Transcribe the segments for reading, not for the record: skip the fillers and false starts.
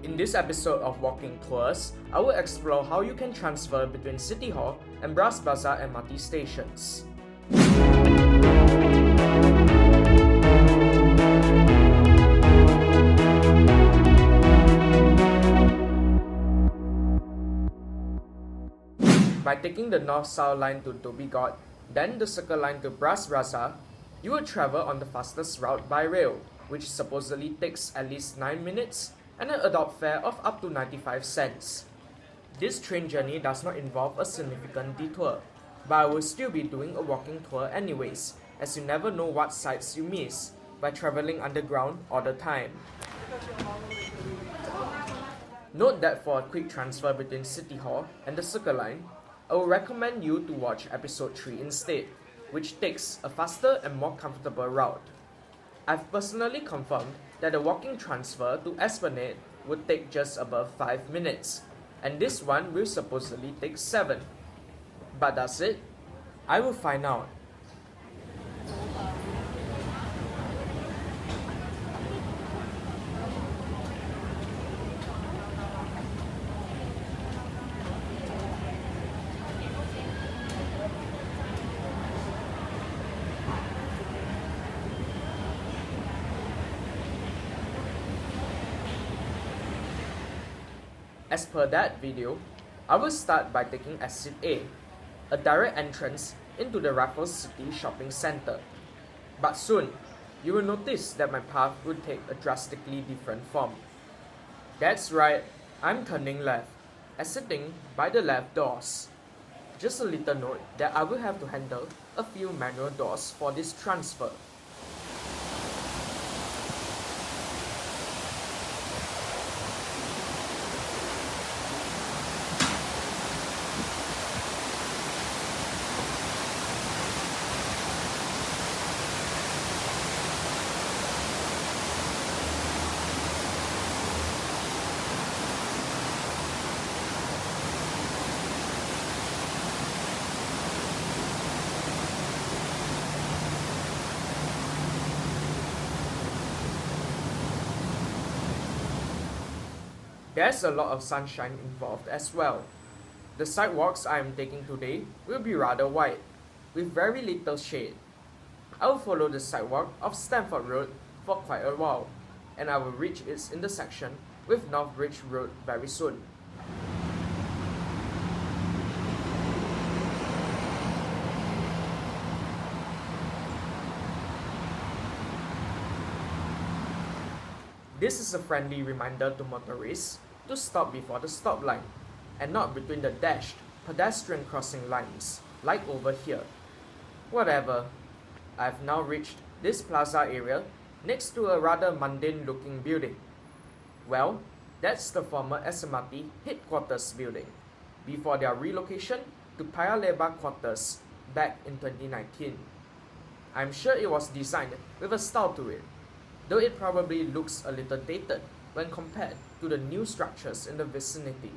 In this episode of Walking Tours, I will explore how you can transfer between City Hall and Bras Basah MRT stations. By taking the North-South line to Dhoby Ghaut, then the Circle line to Bras Basah, you will travel on the fastest route by rail, which supposedly takes at least 9 minutes and an adult fare of up to 95 cents. This train journey does not involve a significant detour, but I will still be doing a walking tour anyways, as you never know what sights you miss by traveling underground all the time. Note that for a quick transfer between City Hall and the Circle line, I would recommend you to watch episode 3 instead, which takes a faster and more comfortable route. I've personally confirmed that the walking transfer to Esplanade would take just above 5 minutes, and this one will supposedly take 7. But does it? I will find out. As per that video, I will start by taking Exit A, a direct entrance into the Raffles City Shopping Centre. But soon, you will notice that my path will take a drastically different form. That's right, I'm turning left, exiting by the left doors. Just a little note that I will have to handle a few manual doors for this transfer. There's a lot of sunshine involved as well. The sidewalks I am taking today will be rather wide, with very little shade. I will follow the sidewalk of Stamford Road for quite a while, and I will reach its intersection with North Bridge Road very soon. This is a friendly reminder to motorists to stop before the stop line and not between the dashed pedestrian crossing lines, like over here. Whatever, I've now reached this plaza area next to a rather mundane looking building. Well, that's the former SMRT headquarters building, before their relocation to Paya Lebar quarters back in 2019. I'm sure it was designed with a style to it, though it probably looks a little dated when compared to the new structures in the vicinity.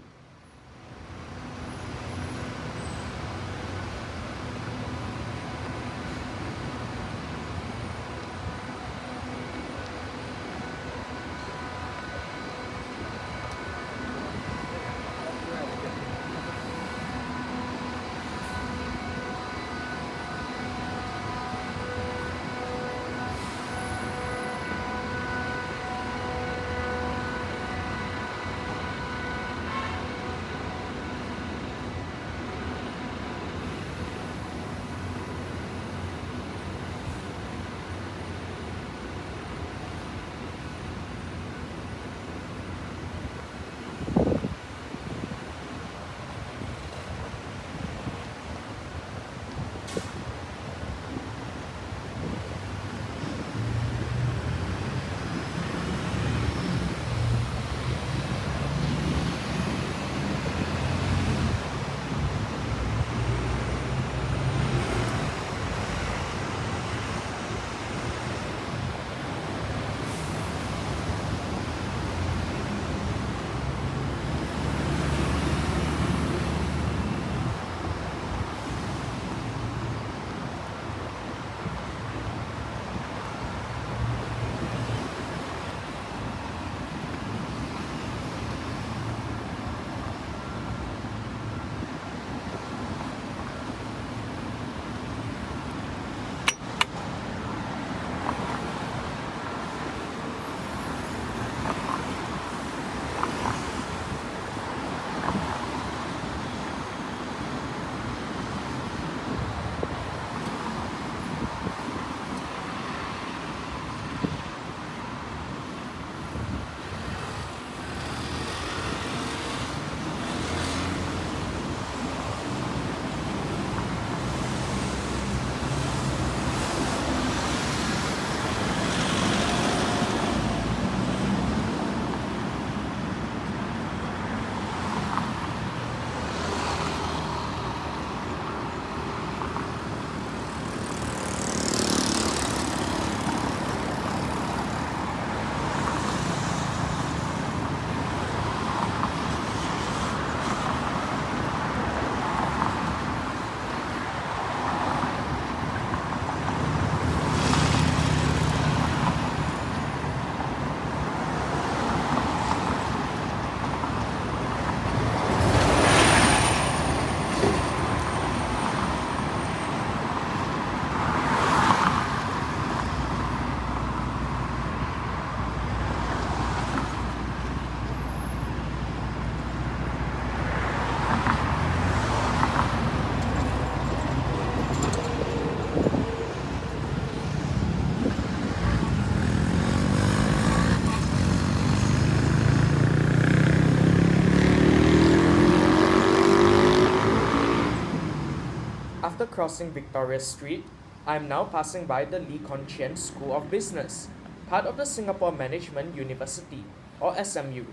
crossing Victoria Street, I am now passing by the Lee Kuan Yew School of Business, part of the Singapore Management University, or SMU.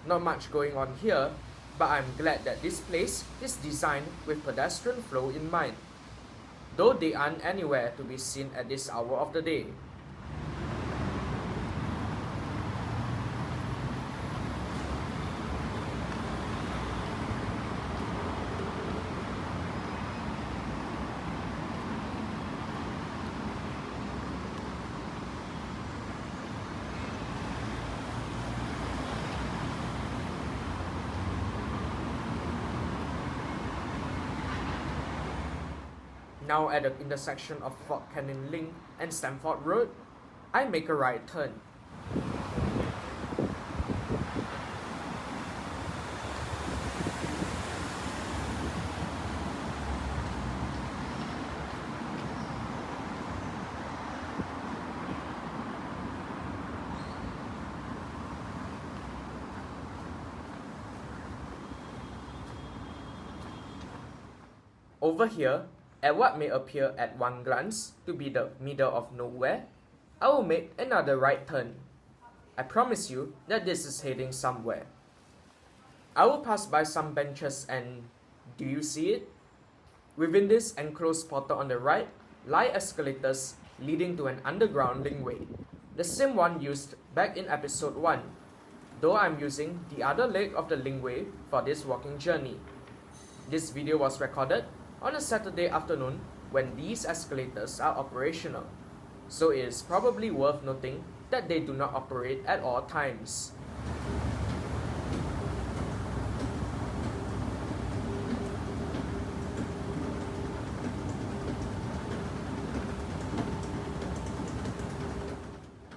Not much going on here, but I'm glad that this place is designed with pedestrian flow in mind, though they aren't anywhere to be seen at this hour of the day. Now at the intersection of Fort Canning Link and Stamford Road, I make a right turn. Over here, at what may appear at one glance to be the middle of nowhere, I will make another right turn. I promise you that this is heading somewhere. I will pass by some benches and do you see it? Within this enclosed portal on the right lie escalators leading to an underground linkway, the same one used back in episode 1, though I'm using the other leg of the linkway for this walking journey. This video was recorded on a Saturday afternoon when these escalators are operational, so it is probably worth noting that they do not operate at all times.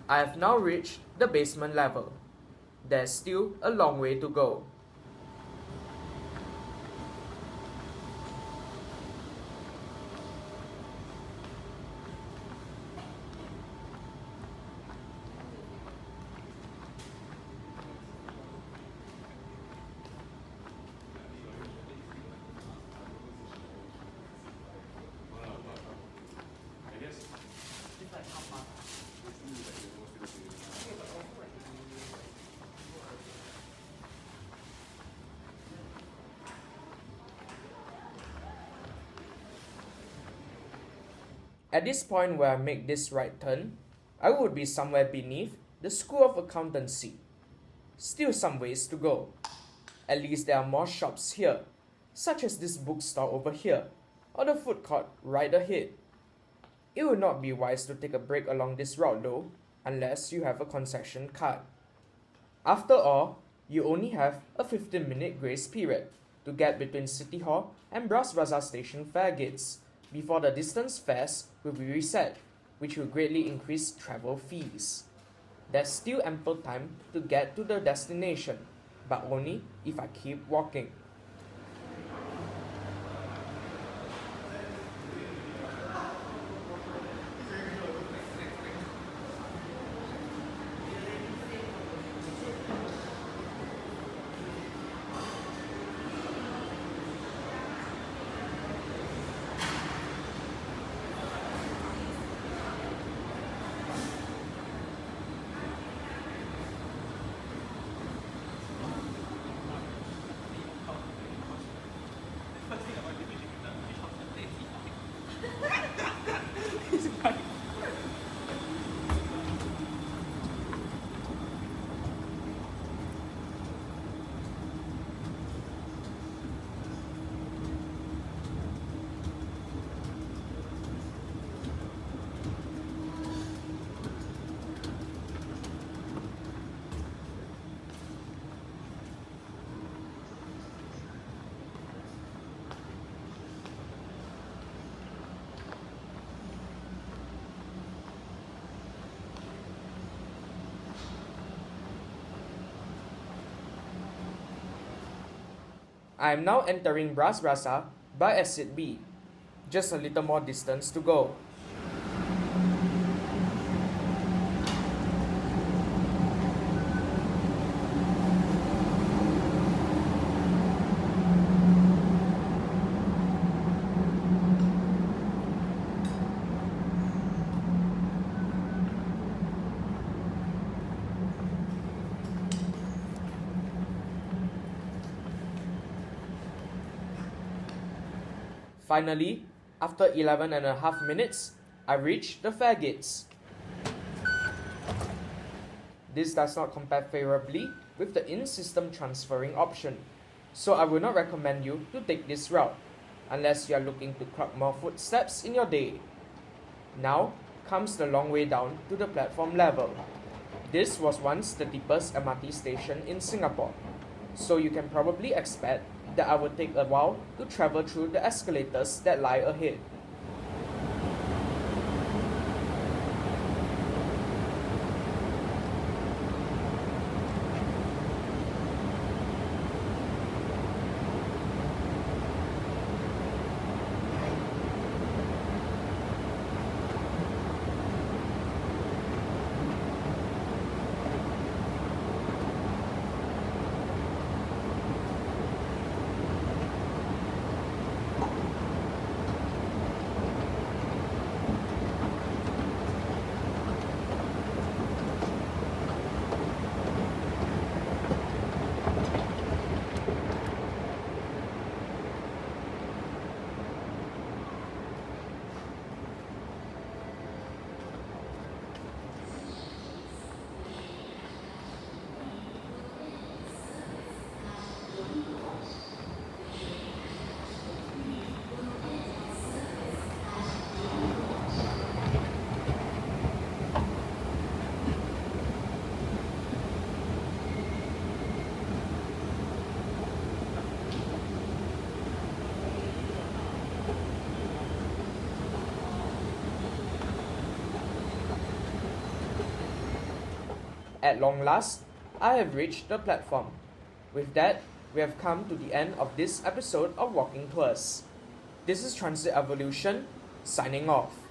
I have now reached the basement level. There's still a long way to go. At this point where I make this right turn, I would be somewhere beneath the School of Accountancy. Still some ways to go. At least there are more shops here, such as this bookstore over here, or the food court right ahead. It would not be wise to take a break along this route though, unless you have a concession card. After all, you only have a 15-minute grace period to get between City Hall and Bras Basah Station fare gates before the distance fares will be reset, which will greatly increase travel fees. There's still ample time to get to the destination, but only if I keep walking. I am now entering Bras Basah by exit B. Just a little more distance to go. Finally, after 11.5 minutes, I reached the fare gates. This does not compare favorably with the in-system transferring option, so I will not recommend you to take this route, unless you are looking to clock more footsteps in your day. Now comes the long way down to the platform level. This was once the deepest MRT station in Singapore, so you can probably expect that I will take a while to travel through the escalators that lie ahead. At long last, I have reached the platform. With that, we have come to the end of this episode of Walking Tours. This is Transit Evolution, signing off.